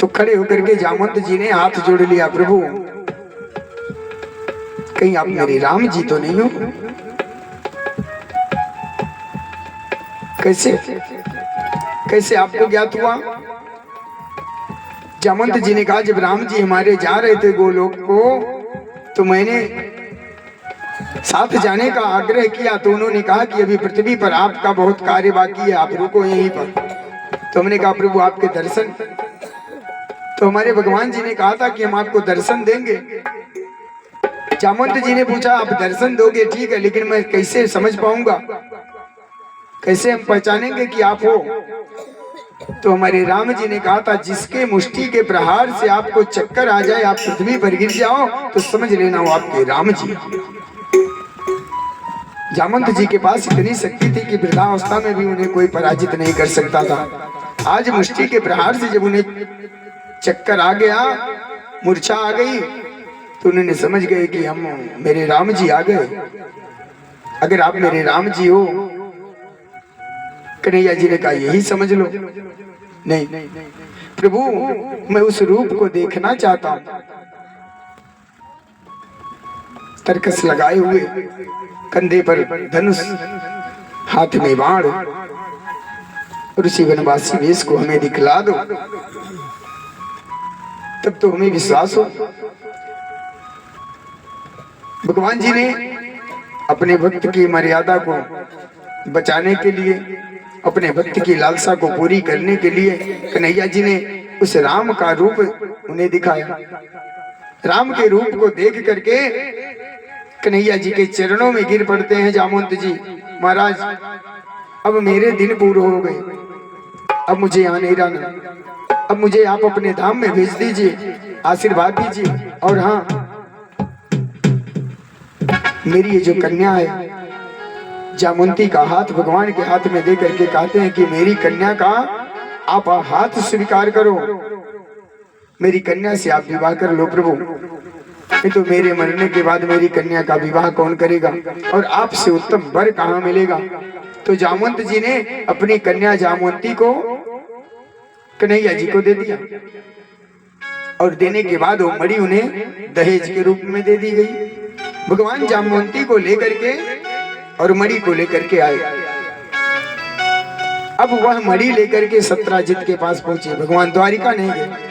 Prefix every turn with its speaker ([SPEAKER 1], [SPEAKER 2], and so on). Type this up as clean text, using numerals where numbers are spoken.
[SPEAKER 1] तो खड़े होकर के जामवंत जी ने हाथ जोड़ लिया, प्रभु कहीं आप मेरे राम जी तो नहीं हो? कैसे कैसे आपको ज्ञात हुआ? जामवंत जी ने कहा, जब राम जी हमारे जा रहे थे गोलोक को तो मैंने साथ जाने का आग्रह किया, तो उन्होंने कहा कि अभी पृथ्वी पर आपका बहुत कार्य बाकी है, आप रुको यहीं पर। तो हमने कहा प्रभु आपके दर्शन, तो हमारे भगवान जी ने कहा था कि हम आपको दर्शन देंगे। जामवंत जी ने पूछा आप दर्शन दोगे ठीक है, लेकिन मैं कैसे समझ पाऊंगा, कैसे हम पहचानेंगे कि आप हो? तो हमारे राम जी ने कहा था, जिसके मुष्टि के प्रहार से आपको चक्कर आ जाए, आप पृथ्वी पर गिर जाओ, तो समझ लेना वो आपके राम जी। जामवंत जी के पास इतनी शक्ति थी कि वृद्धावस्था में भी उन्हें कोई पराजित नहीं कर सकता था। आज मुष्टि के प्रहार से जब उन्हें चक्कर आ गया, मूर्छा आ गई, तो उन्होंने समझ गए कि हम मेरे राम जी आ गए। अगर आप मेरे राम जी हो, कन्हैया जी ने कहा यही समझ लो। नहीं प्रभु, मैं उस रूप को देखना चाहता हूं। तरकस लगाए हुए, कंधे पर धनुष, हाथ में बाण, ऋषि वनवासी वेश को हमें दिखला दो, तब तो हमें विश्वास हो। भगवान जी ने अपने भक्त की मर्यादा को बचाने के लिए, अपने भक्त की लालसा को पूरी करने के लिए कन्हैया जी ने उस राम का रूप उन्हें दिखाया। राम के रूप को देख करके कन्हैया जी के चरणों में गिर पड़ते हैं जामवंत जी। महाराज अब मेरे दिन पूरे हो गए, अब मुझे यहाँ नहीं रहना, अब मुझे आप अपने धाम में भेज दीजिए, आशीर्वाद दीजिए। और हाँ, मेरी ये जो कन्या है, जामवंती का हाथ भगवान के हाथ में दे करके कहते हैं कि मेरी कन्या का आप हाथ स्वीकार करो, मेरी कन्या से आप विवाह कर लो प्रभु। नहीं तो मेरे मरने के बाद मेरी कन्या का विवाह कौन करेगा, और आपसे उत्तम वर कहाँ मिलेगा? तो जामवंत जी ने अपनी कन्या जामवंती को कन्हैया जी को दे दिया, और देने के बाद वो मणि उन्हें दहेज के रूप में दे दी गई। भगवान जामवंती को लेकर के और मणि को लेकर के आए। अब वह मणि लेकर के सत्राजित के पास पहुंचे। भगवान द्वारिका नहीं गए,